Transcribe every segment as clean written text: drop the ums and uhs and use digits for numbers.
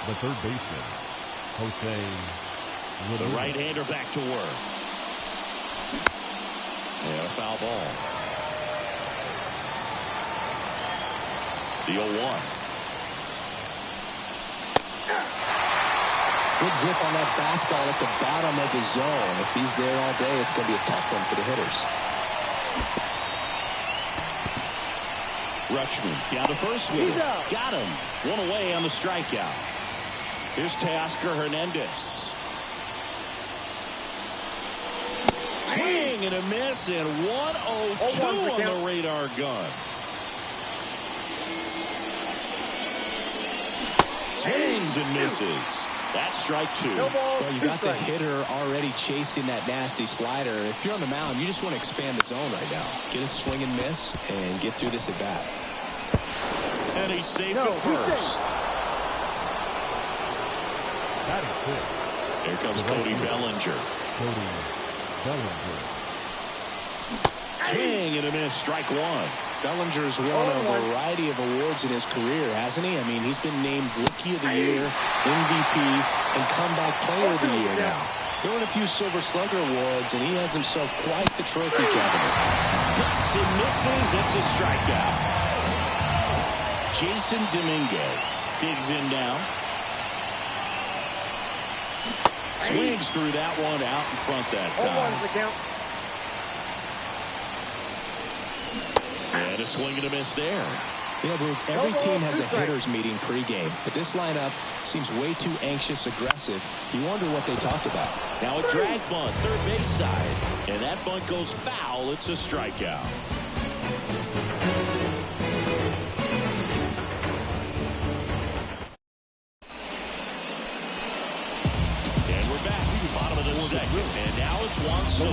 the third baseman, Jose. The right-hander back to work. And a foul ball. The 0-1. Good zip on that fastball at the bottom of the zone. If he's there all day, it's going to be a tough one for the hitters. Rutschman down to first with it. Got him. One away on the strikeout. Here's Teoscar Hernandez. Swing and a miss, and 1-0-2 on the radar gun. Swings and misses. That's strike two. Well, you got the hitter already chasing that nasty slider. If you're on the mound, you just want to expand the zone right now. Get a swing and miss and get through this at bat. And he's safe at first. Here comes Cody Bellinger. Swing and a miss, strike one. Bellinger's won a variety of awards in his career, hasn't he? I mean, he's been named Rookie of the Year, MVP, and Comeback Player of the Year now. There were a few Silver Slugger awards, and he has himself quite the trophy cabinet. Hits and misses, it's a strikeout. Jason Dominguez digs in now. Swings through that one out in front that time. And a swing and a miss there. You know, Bruce, every team has a hitters meeting pregame, but this lineup seems way too anxious, aggressive. You wonder what they talked about. Now a drag bunt, third base side, and that bunt goes foul. It's a strikeout. And we're back, bottom of the second, and now it's Juan Soto.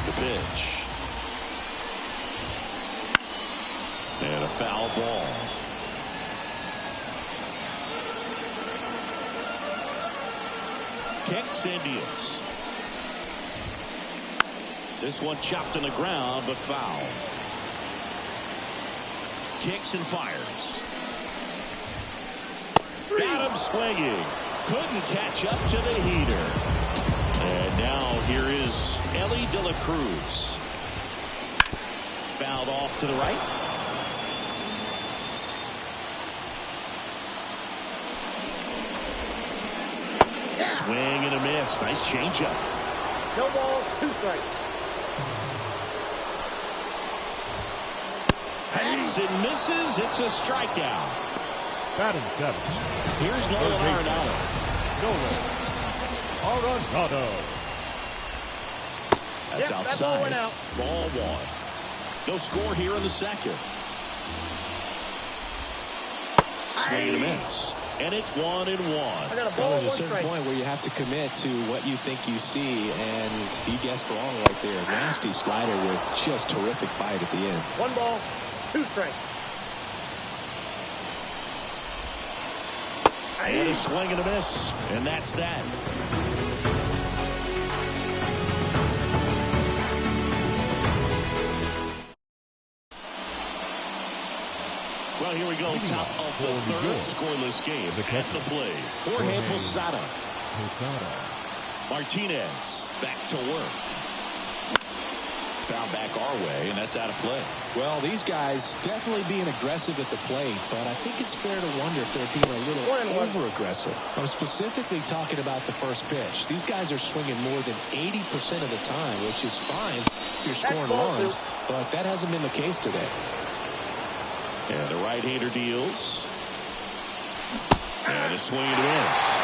The pitch. And a foul ball. Kicks and deals. This one chopped on the ground, but foul. Kicks and fires. Got him swinging. Couldn't catch up to the heater. And now here is Ellie De La Cruz. Fouled off to the right. Swing and a miss. Nice changeup. No ball, 2 strikes. Hangs and misses. It's a strikeout. Batting seventh. Here's Nolan Arenado. That's outside. That ball one. No score here in the second. Swing and a miss. And it's 1-1. Well, there's a certain point where you have to commit to what you think you see, and he guessed wrong right there. Nasty slider with just terrific bite at the end. 1 ball, 2 strikes. And a swing and a miss, and that's that. Well, here we go. Top of the third scoreless game at the play. Jorge Posada. Martinez back to work. Foul back our way, and that's out of play. Well, these guys definitely being aggressive at the plate, but I think it's fair to wonder if they're being a little over-aggressive. I'm specifically talking about the first pitch. These guys are swinging more than 80% of the time, which is fine if you're scoring runs, but that hasn't been the case today. And the right-hander deals. And a swing and a miss.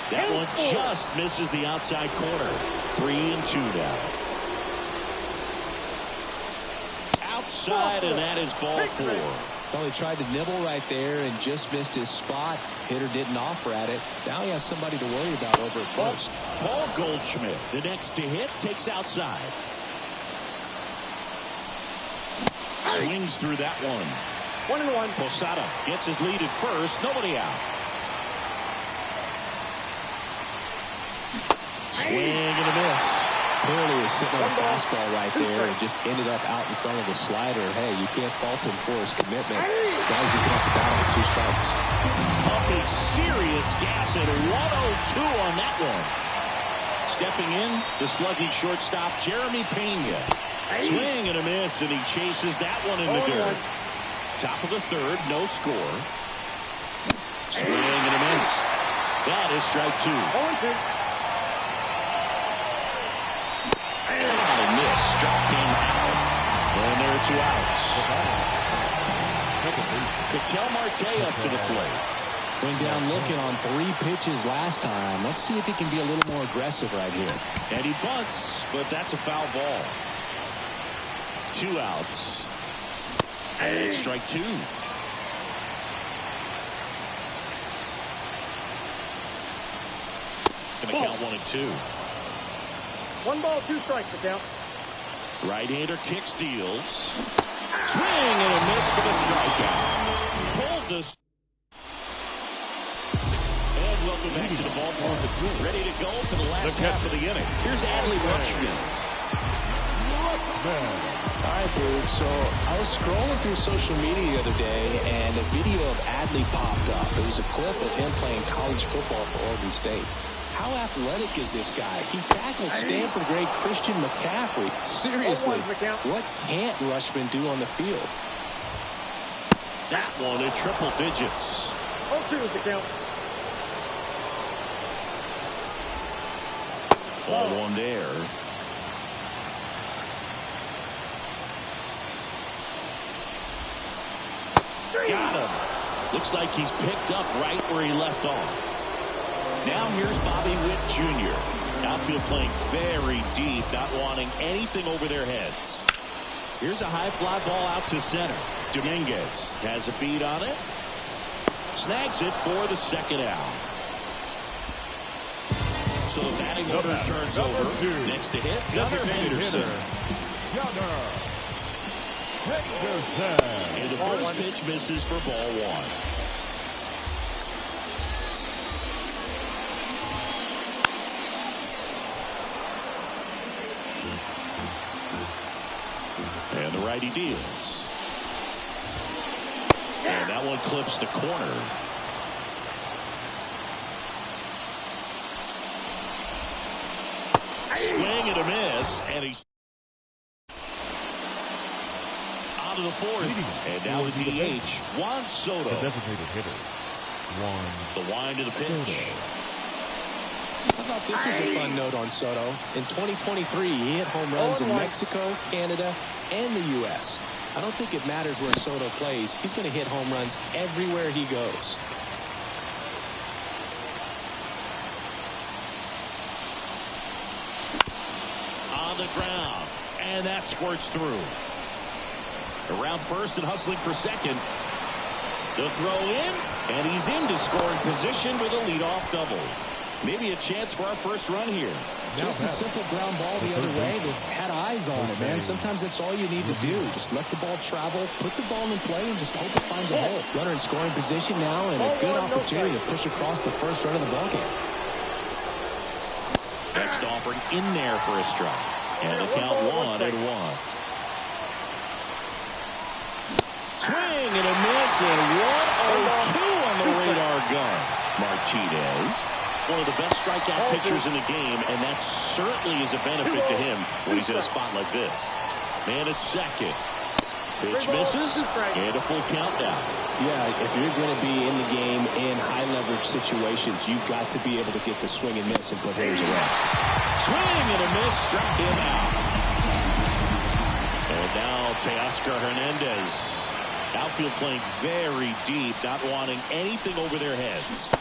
That one just misses the outside corner. 3-2 now. Outside, and that is ball 4. Well, he tried to nibble right there and just missed his spot. Hitter didn't offer at it. Now he has somebody to worry about over at first. Paul Goldschmidt, the next to hit, takes outside. Swings through that one. 1-1. Posada gets his lead at first. Nobody out. Swing and a miss. Clearly was sitting on a fastball right there and just ended up out in front of the slider. Hey, you can't fault him for his commitment. Guys just going to have to battle with 2 strikes. Pumping serious gas at 102 on that one. Stepping in, the sluggy shortstop, Jeremy Pena. Swing and a miss, and he chases that one in the dirt. Top of the 3rd, no score. Swing and a miss. That is strike 2. 0-2. And miss. Struck him out. And there are 2 outs. Ketel Marte up to the plate. Went down looking on 3 pitches last time. Let's see if he can be a little more aggressive right here. And he bunts, but that's a foul ball. 2 outs. And strike 2. Gonna count 1-2. 1 ball, 2 strikes, the count. Right-hander kicks, deals. Swing and a miss for the strikeout. Pulled this. And welcome back to the ballpark. Ready to go for the last half of the inning. Here's Adley Rutschman. All right, dude. So I was scrolling through social media the other day, and a video of Adley popped up. It was a clip of him playing college football for Oregon State. How athletic is this guy? He tackled Stanford great Christian McCaffrey. Seriously, what can't Rutschman do on the field? That one in triple digits. 0-2 is the count. Ball 1 there. Got him. Looks like he's picked up right where he left off. Now here's Bobby Witt Jr. Outfield playing very deep, not wanting anything over their heads. Here's a high fly ball out to center. Dominguez has a beat on it. Snags it for the 2nd out. So the batting order turns over. Next to hit, Gunnar Henderson. And the first pitch misses for ball 1. And the righty deals. And that one clips the corner. Swing and a miss. And he's out of the 4th. And now the DH, Juan Soto. The designated hitter. The wind to the pitch. I thought this was a fun note on Soto. In 2023, he hit home runs in Mexico, Canada, and the U.S. I don't think it matters where Soto plays. He's going to hit home runs everywhere he goes. On the ground. And that squirts through. Around first and hustling for second. The throw in. And he's into scoring position with a leadoff double. Maybe a chance for our first run here. Just a simple ground ball the other way. They had eyes on it, man. Sometimes that's all you need to do. Just let the ball travel, put the ball in play, and just hope it finds a hole. Runner in scoring position now, and a good opportunity to push across the first run of the ballgame. Next offering in there for a strike. And the count 1-1. Swing and a miss, and 1-0-2 on the radar gun. Martinez, one of the best strikeout pitchers in the game, and that certainly is a benefit to him when he's in a spot like this. Man at second. Pitch misses, and a full count now. Yeah, if you're going to be in the game in high-leverage situations, you've got to be able to get the swing and miss and put hitters away. Swing and a miss, struck him out. And now Teoscar Hernandez. Outfield playing very deep, not wanting anything over their heads.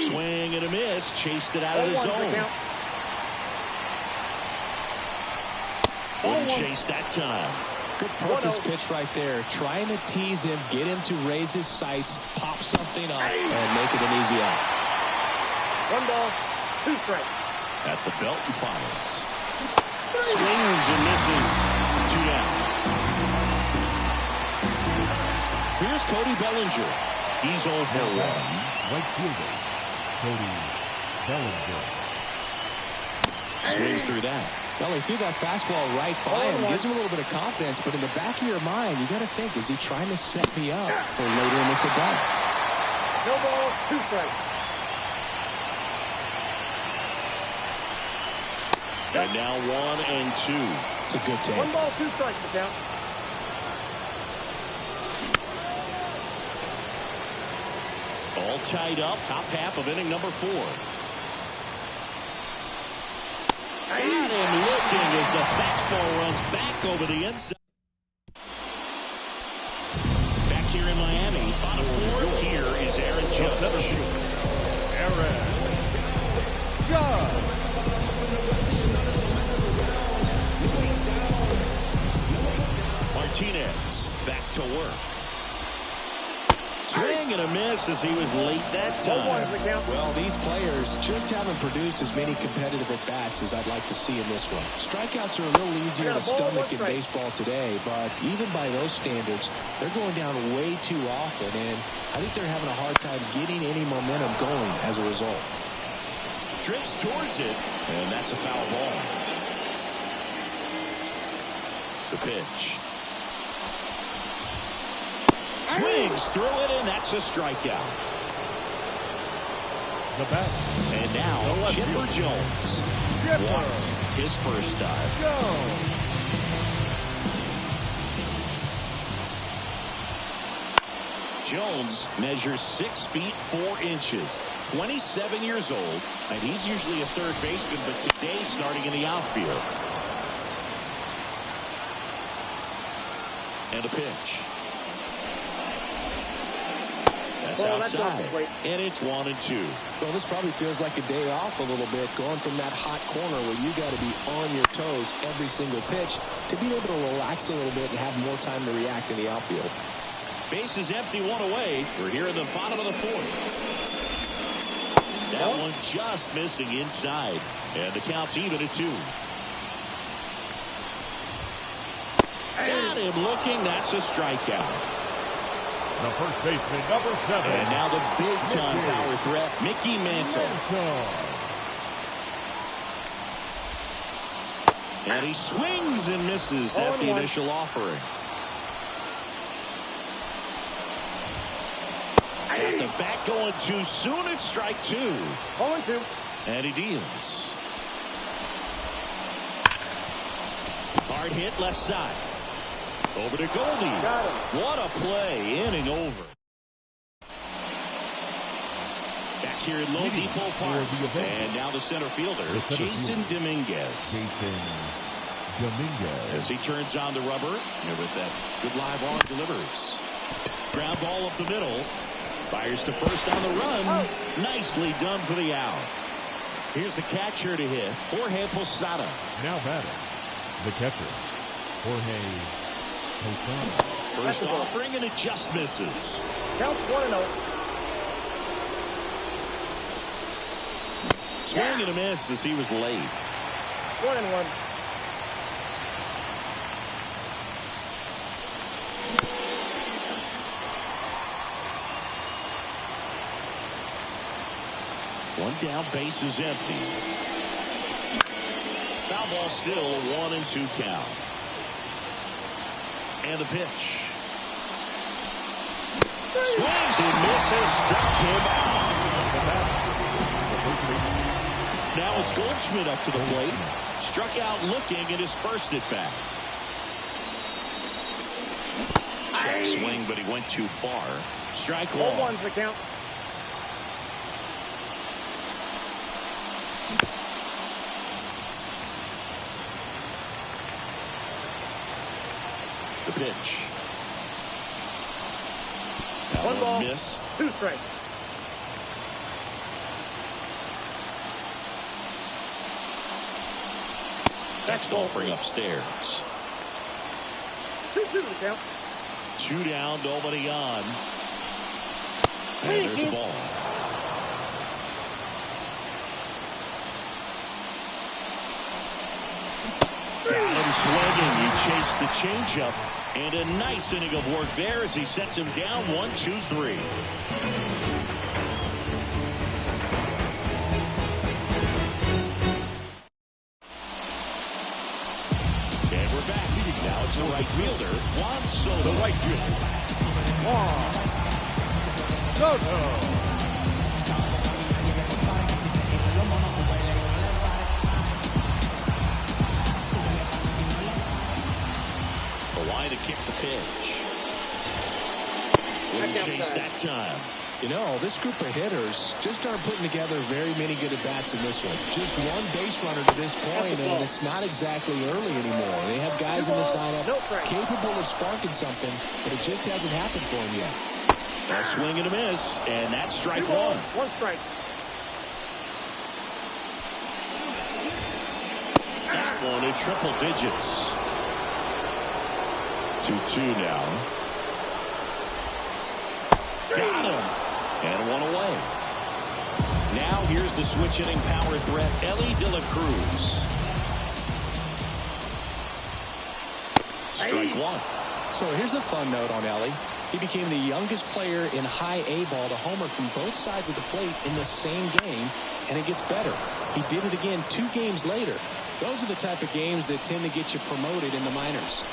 Swing and a miss, chased it out of the zone. Wouldn't chase that time. Good purpose pitch right there. Trying to tease him, get him to raise his sights, pop something up, and make it an easy out. 1 ball, 2 strikes. At the belt and fires. Swings and misses. 2 down. Here's Cody Bellinger. He's 0 for 1. Right fielder, Cody Bellinger. Swings through that. Well, he threw that fastball right by him. Gives him a little bit of confidence, but in the back of your mind, you got to think, is he trying to set me up for later in this at-bat? No ball, 2 strikes. And now 1 and 2. It's a good take. 1 ball, 2 strikes to count. All tied up, top half of inning number 4. Got him looking as the fastball runs back over the inside. Back here in Miami, bottom 4, here is Aaron Judge. Aaron Judge. Martinez back to work. Swing and a miss as he was late that time. Well, these players just haven't produced as many competitive at-bats as I'd like to see in this one. Strikeouts are a little easier to stomach in baseball today, but even by those standards, they're going down way too often, and I think they're having a hard time getting any momentum going as a result. Drifts towards it, and that's a foul ball. The pitch. Swings through it, and that's a strikeout. The bat. And now Chipper Jones. Walked his first time. Jones measures 6 feet 4 inches, 27 years old, and he's usually a third baseman, but today starting in the outfield. And a pitch. That's outside, and it's 1 and 2. Well, this probably feels like a day off a little bit, going from that hot corner where you got to be on your toes every single pitch to be able to relax a little bit and have more time to react in the outfield. Base is empty, 1 away. We're here in the bottom of the 4th. That one just missing inside, and the count's even at 2. Got him looking. That's a strikeout. The first baseman, number 7. And now the big-time power threat, Mickey Mantle. And he swings and misses at the initial offering. Got the bat going too soon. It's strike 2. 0-2. And he deals. Hard hit left side. Over to Goldie. Got him. What a play, inning over. Back here in Lone Depot Park. And now the center fielder, Jason Dominguez. As he turns on the rubber, and with that good live arm delivers. Ground ball up the middle. Fires to first on the run. Nicely done for the out. Here's the catcher to hit, Jorge Posada. Now batting, the catcher, Jorge Posada. First offering, and it just misses. Count 1-0. Swing and a miss as he was late. 1-1. One down, base is empty. Foul ball still, a 1 and 2 count. And the pitch. Swings and misses, struck him out. Now it's Goldschmidt up to the plate. Struck out looking and his first at bat. Check swing, but he went too far. Strike 1. 0-1's the count. The pitch. That 1 ball, missed. 2 strikes. Next offering upstairs. 2-2 the count. 2 down, nobody on. And there's the ball. Got him swinging. He chased the changeup. And a nice inning of work there as he sets him down 1-2-3. And we're back. Now it's the right fielder, Juan Soto. The right fielder, Juan Soto. To kick the pitch. Wouldn't chase that time. You know, this group of hitters just aren't putting together very many good at-bats in this one. Just one base runner to this point, and it's not exactly early anymore. They have guys in this lineup capable of sparking something, but it just hasn't happened for them yet. A swing and a miss, and that's strike one. One strike. That one in triple digits. 2-2 now. Got him. And one away. Now here's the switch hitting power threat, Ellie De La Cruz. Strike one. So here's a fun note on Ellie. He became the youngest player in high A ball to homer from both sides of the plate in the same game, and it gets better. He did it again 2 games later. Those are the type of games that tend to get you promoted in the minors.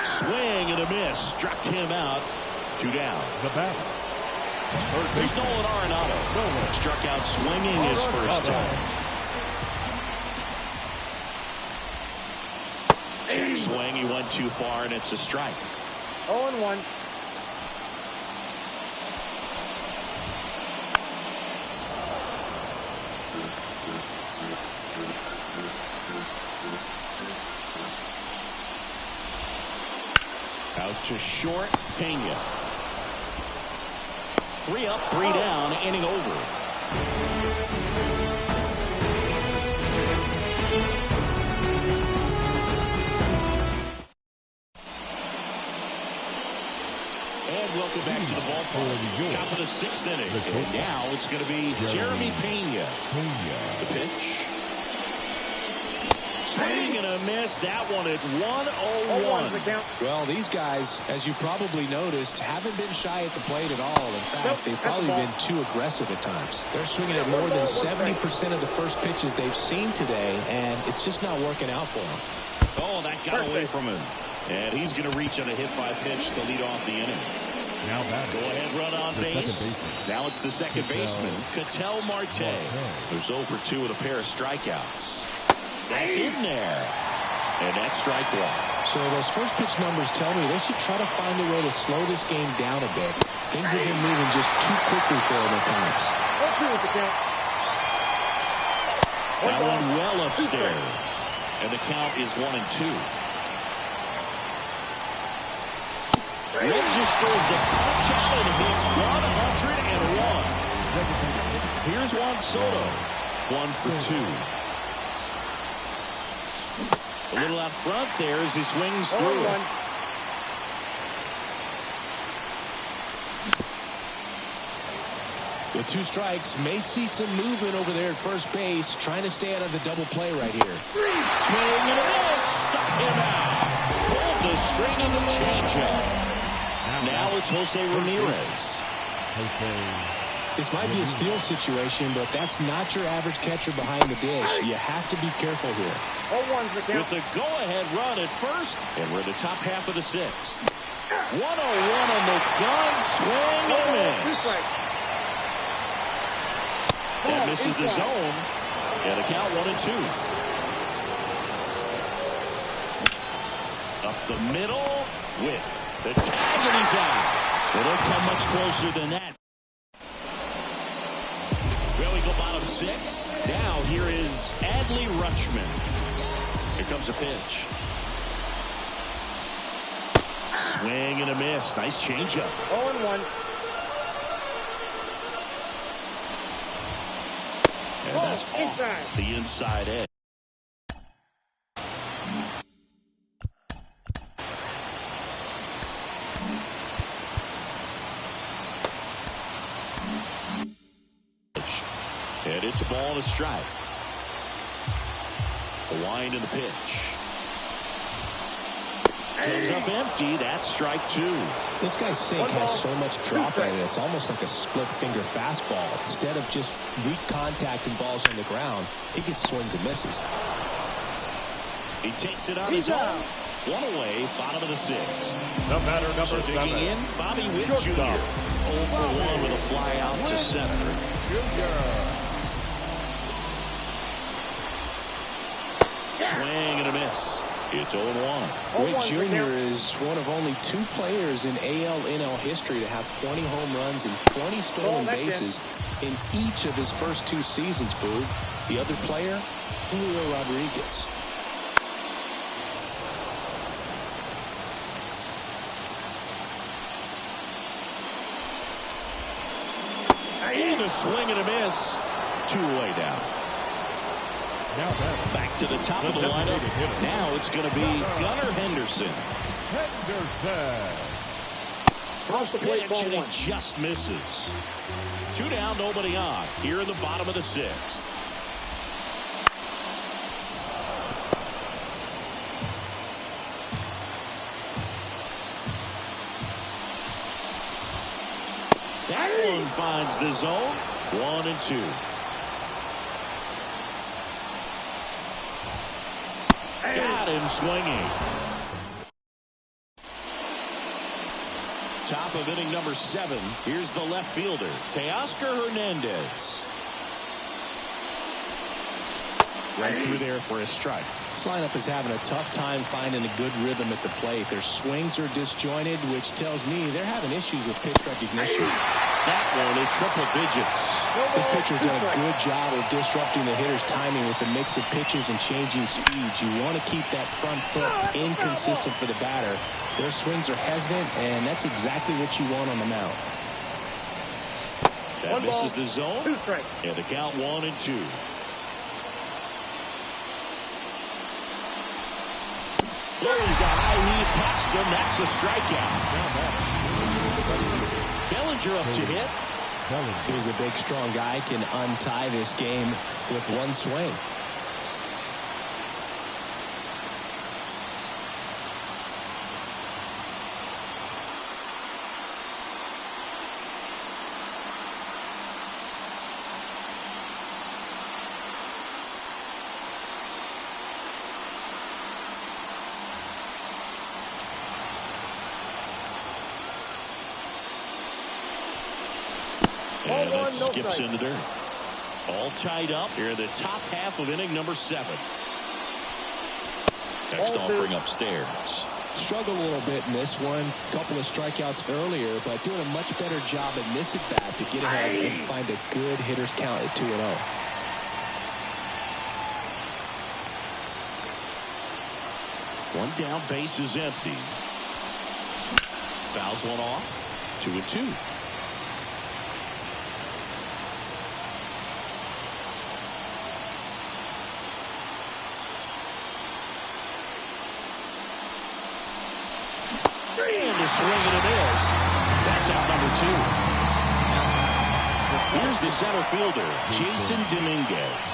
Swing and a miss. Struck him out. 2 down. The batter. There's Nolan Arenado. Struck out swinging his first time. Check swing. He went too far, and it's a strike. 0-1. Out to short, Pena. 3 up, 3 down, inning over. And welcome back to the ballpark. Top of the 6th inning. And now it's going to be Jeremy Pena. The pitch. Swing and a miss. That one at 1-0-1. Well, these guys, as you probably noticed, haven't been shy at the plate at all. In fact, they've probably been too aggressive at times. They're swinging at more than 70% of the first pitches they've seen today, and it's just not working out for them. Oh, that got away from him. And he's going to reach on a hit by pitch to lead off the inning. Now back. Go ahead, run on base. Now it's the second baseman, Ketel Marte. There's 0 for 2 with a pair of strikeouts. That's in there. And that's strike one. So those first pitch numbers tell me they should try to find a way to slow this game down a bit. Things have been moving just too quickly for them at times. That one well upstairs. And the count is 1-2. Registers the punch out and hits 101. Here's Juan Soto. 1 for 2. A little out front there as he swings through. With 2 strikes, may see some movement over there at first base, trying to stay out of the double play right here. Swing and a miss. Stuck him out. Pulled the string of the changeup. Now it's Jose Ramirez. This might be a steal situation, but that's not your average catcher behind the dish. You have to be careful here. With the go-ahead run at first, and we're in the top half of the 6th. 1-0-1 on the gun. Swing and miss. That misses the zone. And a count 1-2. Up the middle with the tag, and he's out. They don't come much closer than that. Well, we go bottom 6. Now here is Adley Rutschman. Here comes a pitch. Swing and a miss. Nice changeup. 0-1. And that's off the inside edge. And it's a ball and a strike. A wind in the pitch. Goes up empty. That's strike two. This guy's sink has so much drop in it. It's almost like a split finger fastball. Instead of just weak contact and balls on the ground, he gets swings and misses. He takes it on his own. One away, bottom of the sixth. The batter, number 7. Digging in, Bobby Witt Jr. 0 for 1 with a fly out to center. Swing and a miss. It's 0-1. Witt Jr. is one of only 2 players in AL/NL history to have 20 home runs and 20 stolen bases in each of his first 2 seasons, Boo. The other player, Julio Rodriguez. And a swing and a miss. 2 away now. Now back to the top of the lineup. Now it's going to be Gunnar Henderson. First pitch, and he just misses. 2 down, nobody on. Here in the bottom of the 6th. That one finds the zone. 1-2. Got him swinging. Top of inning number 7. Here's the left fielder, Teoscar Hernandez. Right through there for a strike. This lineup is having a tough time finding a good rhythm at the plate. Their swings are disjointed, which tells me they're having issues with pitch recognition. That one in triple digits. This pitcher's done a good job of disrupting the hitter's timing with the mix of pitches and changing speeds. You want to keep that front foot inconsistent for the batter. Their swings are hesitant, and that's exactly what you want on the mound. That misses the zone. 2 strikes. And the count 1-2. There he's got high heat past him. That's a strikeout. Bellinger up to hit. He's a big, strong guy, can untie this game with one swing. And that skips into dirt. All tied up here in the top half of inning number 7. Next offering upstairs. Struggled a little bit in this one. A couple of strikeouts earlier, but doing a much better job in this at-bat to get ahead and find a good hitter's count at 2-0. One down, base is empty. Fouls one off. 2-2. And a swing and a miss. That's out number 2. Here's the center fielder, Jason Dominguez.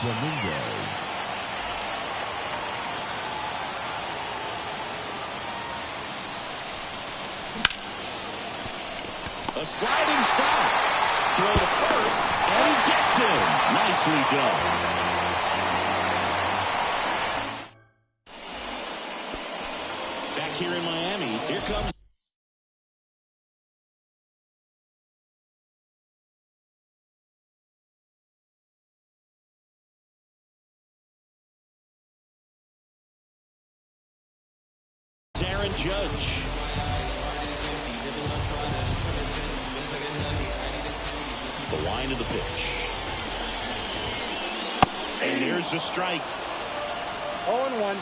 A sliding stop. Throw to first, and he gets him. Nicely done. Back here in Miami, here comes Aaron Judge. The wind of the pitch. And here's the strike. 0-1.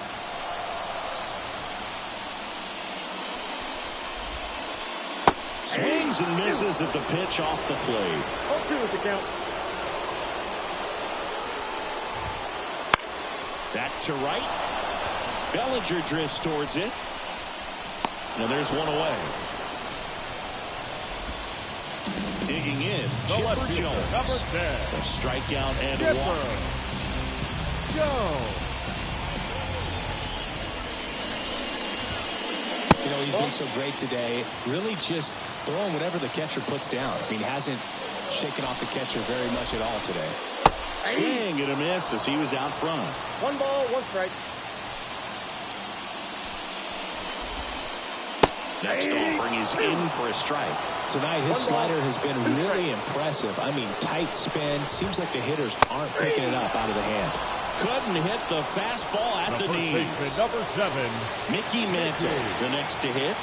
Swings and misses at the pitch off the plate. 0-2 is the count. That to right. Bellinger drifts towards it. Now there's one away. Digging in, Chipper Jones. Number 10. A strikeout and a Chipper walk. Jones. he's been so great today. Really just throwing whatever the catcher puts down. I mean, hasn't shaken off the catcher very much at all today. Swing and a miss as he was out front. 1 ball, 1 strike. Next offering is in for a strike. Tonight, his slider has been really impressive. I mean, tight spin. Seems like the hitters aren't picking it up out of the hand. Couldn't hit the fastball at the knees. Number 7. Mickey Mantle, the next to hit.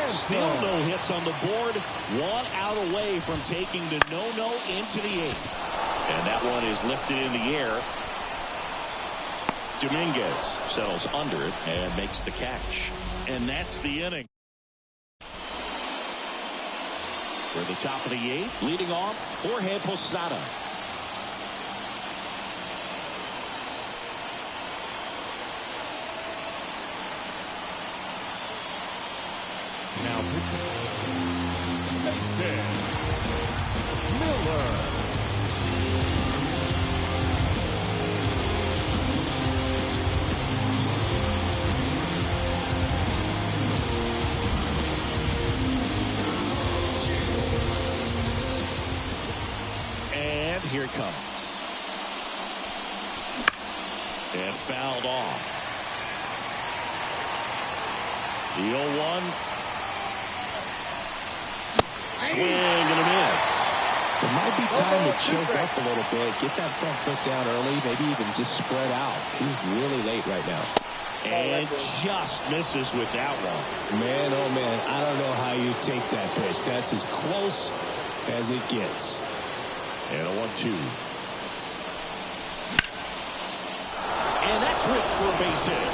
Still no hits on the board. 1 out away from taking the no-no into the 8th. And that one is lifted in the air. Dominguez settles under it and makes the catch. And that's the inning. We're at the top of the 8th. Leading off, Jorge Posada. Now pitching. Miller. And here it comes. And fouled off. The 0-1. Swing and a miss. It might be time to choke up a little bit. Get that front foot down early. Maybe even just spread out. He's really late right now. And just misses with that one. Man, oh man, I don't know how you take that pitch. That's as close as it gets. And a 1-2. And that's ripped for a base hit.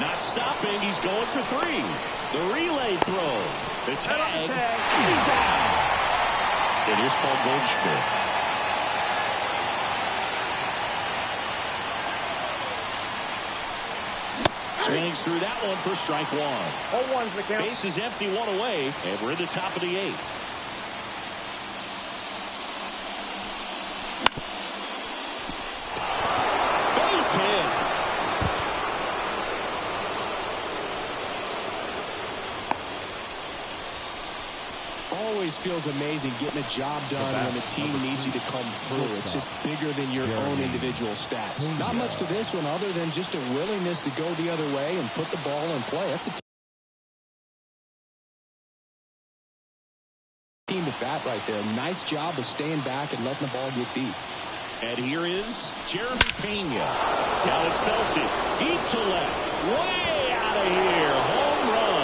Not stopping. He's going for 3. The relay throw. The tag. He's out. And here's Paul Goldschmidt. Swings through that one for strike 1. 0-1's the count. Base is empty, 1 away, and we're at the top of the 8th. Base hit. Always feels amazing getting a job done when the team needs you to come through. It's just bigger than your own individual stats. Not much to this one other than just a willingness to go the other way and put the ball in play. That's a team at bat right there. Nice job of staying back and letting the ball get deep. And here is Jeremy Pena. Now it's belted deep to left. Way out of here. Home run.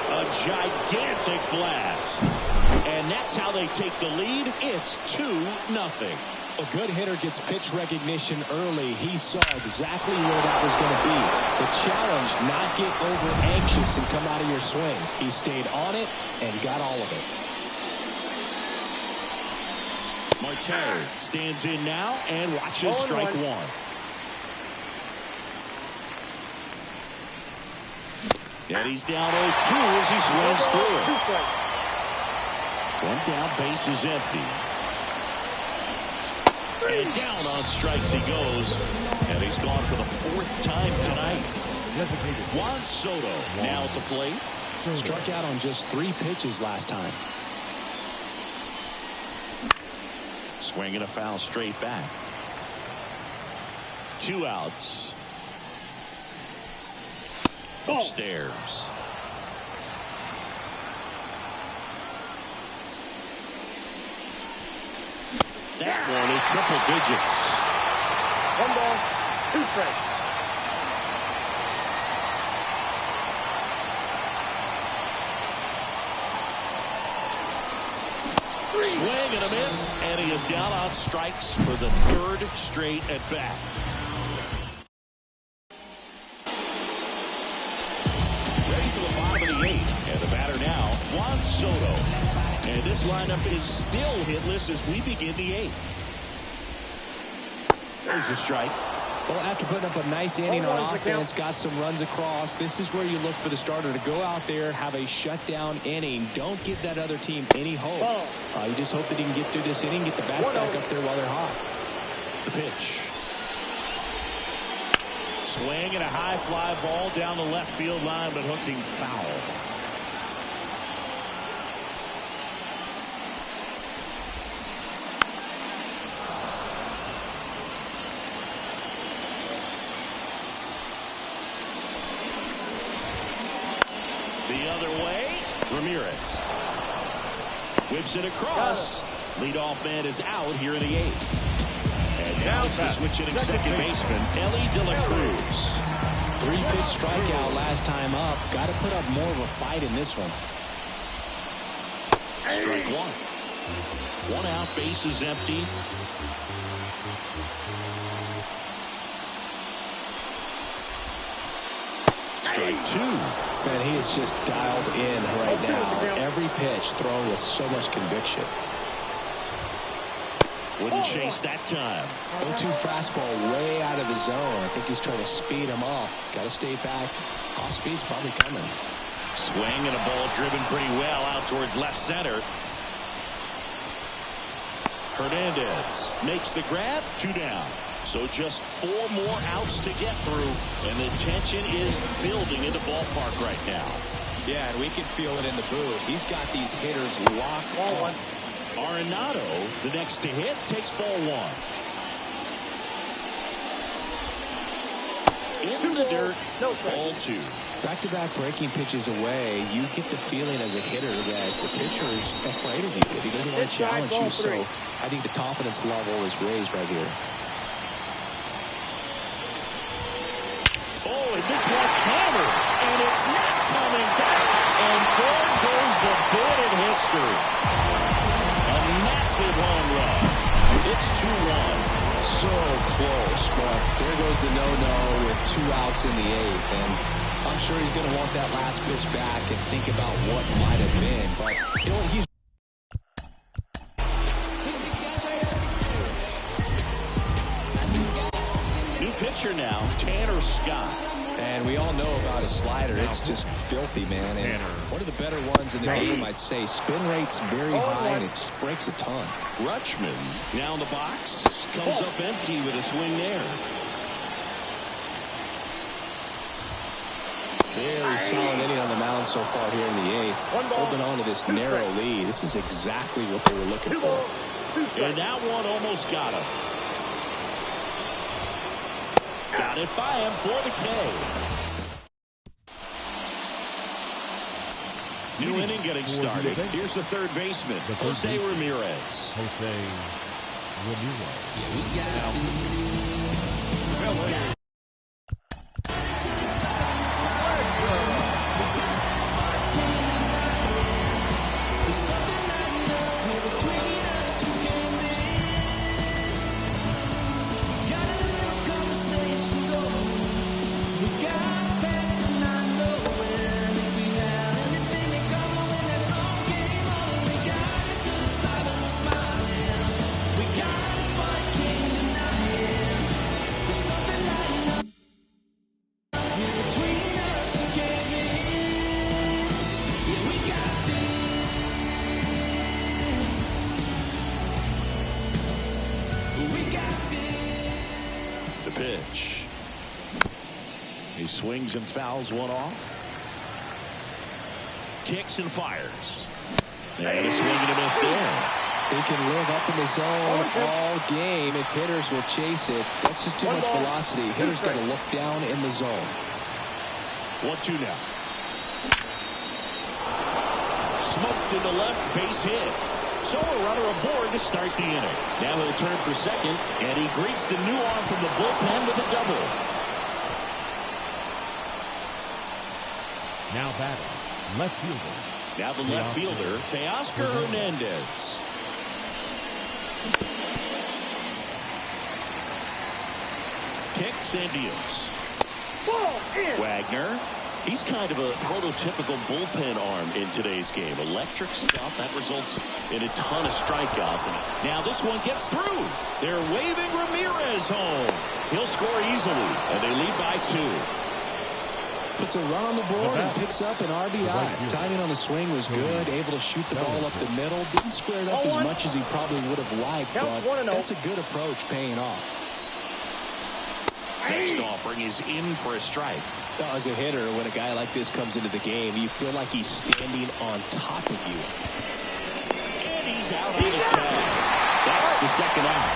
A gigantic blast. And that's how they take the lead. It's 2-0. A good hitter gets pitch recognition early. He saw exactly where that was going to be. The challenge, not get over anxious and come out of your swing. He stayed on it and got all of it. Marte stands in now and watches strike 1. And he's down 0-2 as he swings through it. 1 down, base is empty. And down on strikes he goes. And he's gone for the 4th time tonight. Juan Soto now at the plate. Struck out on just 3 pitches last time. Swing and a foul straight back. 2 outs. Upstairs. That one in triple digits. 1 ball, 2 strikes. Swing and a miss, and he is down on strikes for the 3rd straight at bat. Ready for the bottom of the 8th, and the batter now, Juan Soto. And this lineup is still hitless as we begin the 8th. There's a strike. Well, after putting up a nice inning on offense, got some runs across, this is where you look for the starter to go out there, have a shutdown inning. Don't give that other team any hope. You just hope that he can get through this inning, get the bats back up there while they're hot. The pitch. Swing and a high fly ball down the left field line, but hooking foul. The other way, Ramirez whips it across. Leadoff man is out here in the 8th. And now it's the switch hitting second baseman, Ellie De La Cruz. 3-pitch strikeout last time up. Got to put up more of a fight in this one. Strike one. One out, base is empty. Strike two. Man, he is just dialed in right now. Every pitch thrown with so much conviction. Wouldn't chase that time. 0-2 fastball way out of the zone. I think he's trying to speed him up. Got to stay back. Off speed's probably coming. Swing and a ball driven pretty well out towards left center. Hernandez makes the grab. 2 down. So just 4 more outs to get through, and the tension is building in the ballpark right now. Yeah, and we can feel it in the booth. He's got these hitters locked on. Arenado, the next to hit, takes ball 1. In the dirt, ball 2. Back-to-back breaking pitches away, you get the feeling as a hitter that the pitcher is afraid of you, that he doesn't want to challenge you. So I think the confidence level is raised right here. And this one's hammered, and it's not coming back, and there goes the boarded history. A massive home run. It's 2-1. So close, but there goes the no-no with 2 outs in the 8th, and I'm sure he's going to want that last pitch back and think about what might have been, but you know what, he's new pitcher now, Tanner Scott. And we all know about a slider. It's just filthy, man. And one of the better ones in the game, I'd say. Spin rate's very high, and it just breaks a ton. Rutschman now in the box. Comes up empty with a swing there. Very solid inning on the mound so far here in the 8th. Holding on to this narrow lead. This is exactly what they were looking for. And that one almost got him. Got it by him for the K. New inning getting started. Here's the third baseman, Jose Ramirez. Jose Ramirez. Pitch. He swings and fouls one off. Kicks and fires. And a swing and a miss there. They can live up in the zone all game if hitters will chase it. That's just too much velocity. Hitters got to look down in the zone. 1-2 now. Smoked in the left, base hit. So a runner aboard to start the inning. Now he'll turn for second, and he greets the new arm from the bullpen with a double. Now batting, left fielder. Now the left fielder, Teoscar Hernandez. Kicks and deals. Wagner He's kind of a prototypical bullpen arm in today's game. Electric stuff that results in a ton of strikeouts. And now this one gets through. They're waving Ramirez home. He'll score easily, and they lead by 2. Puts a run on the board and picks up an RBI. Timing on the swing was good. Able to shoot the ball up the middle. Didn't square it up as much as he probably would have liked, but that's a good approach, paying off. Next offering is in for a strike. As a hitter, when a guy like this comes into the game, you feel like he's standing on top of you. And he's out on the tag. That's the second out.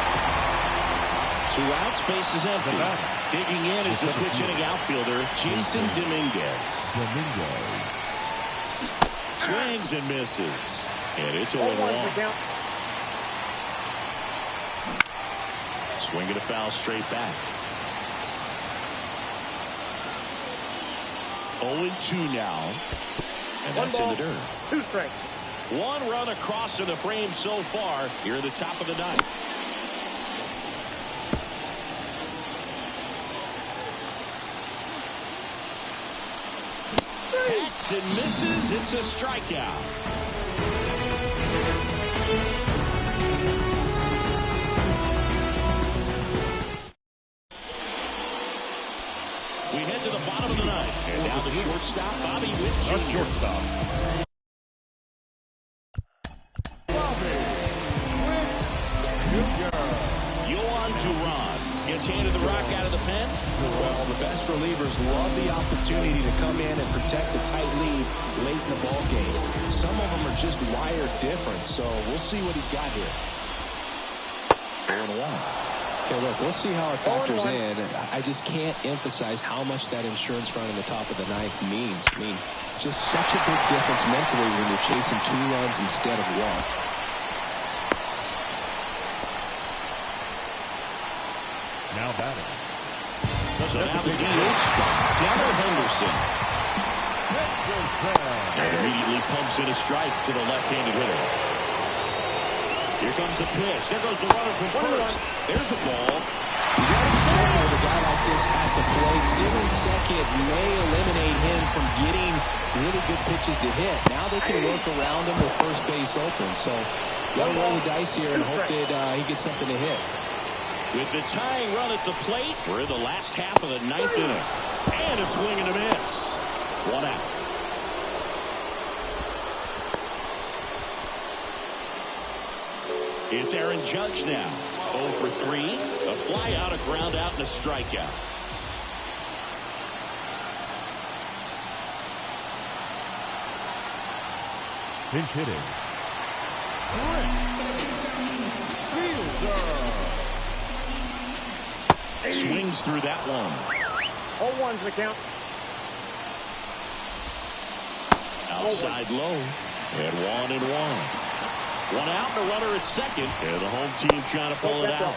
2 outs, base is empty. Digging in is the switch hitting outfielder, Jason Dominguez. Swings and misses. And it's 0-1. Swinging a foul straight back. 0-2 now. And that's in the dirt. 2 strikes. 1 run across in the frame so far here at the top of the 9th. Hacks and misses. It's a strikeout. We head to the bottom of the 9th. And now the shortstop, Bobby Witt Jr. Shortstop. Gets handed the rock out of the pen. Well, the best relievers love the opportunity to come in and protect the tight lead late in the ball game. Some of them are just wired different, so we'll see what he's got here. 4-1. Okay, look, we'll see how it factors in. I just can't emphasize how much that insurance run in the top of the 9th means. I mean, just such a big difference mentally when you're chasing 2 runs instead of 1. Now batting. So now the DH spot, Gunnar Henderson. And immediately pumps in a strike to the left-handed hitter. Here comes the pitch. There goes the runner from first. There's a ball. You got to be careful with a guy like this at the plate. Stealing second may eliminate him from getting really good pitches to hit. Now they can work around him with first base open. So got to roll the dice here and hope that he gets something to hit. With the tying run at the plate, we're in the last half of the 9th inning. And a swing and a miss. 1 out. It's Aaron Judge now. 0 for 3. A fly out, a ground out, and a strikeout. Pinch hitting. Swings through that one. 0-1's the count. Outside low. And 1-1. 1 out and a runner at second. And the home team trying to pull it out.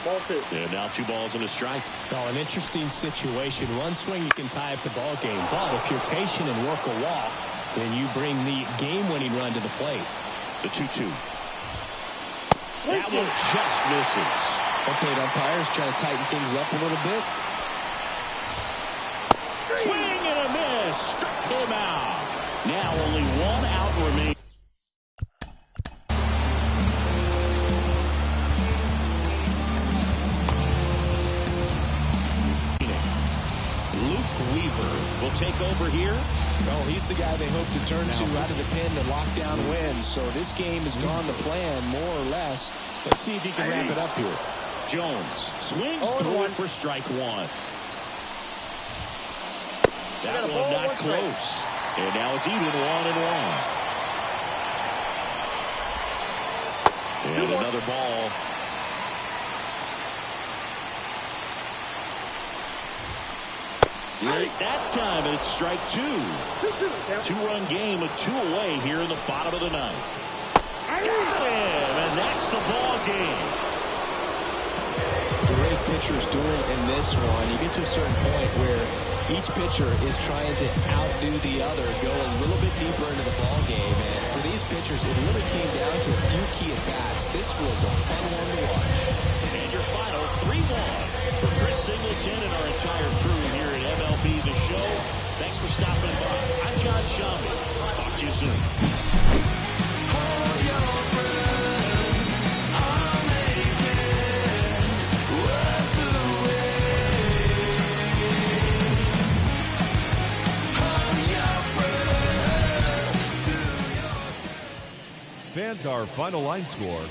Ball 2. And now 2 balls and a strike. Oh, an interesting situation. One swing you can tie up the ball game. But if you're patient and work a walk, then you bring the game-winning run to the plate. The 2-2. That one just misses. Okay, umpires trying to tighten things up a little bit. Swing and a miss. Struck him out. Now only 1 out remaining. Luke Weaver will take over here. Well, he's the guy they hope to turn to out of the pen to lock down wins. So this game has gone to plan, more or less. Let's see if he can wrap it up here. Jones swings through it for strike 1. That one not close. And now it's even 1-1. And another ball. Late that time, and it's strike 2. 2-run game, a 2 away here in the bottom of the 9th. Got him, and that's the ball game. Great pitchers doing in this one. You get to a certain point where each pitcher is trying to outdo the other, go a little bit deeper into the ball game. And for these pitchers, it really came down to a few key at-bats. This was a fun one to watch. And your final 3-1 for Chris Singleton and our entire crew here at MLB The Show. Thanks for stopping by. I'm John Shelby. Talk to you soon. Fans, our final line score,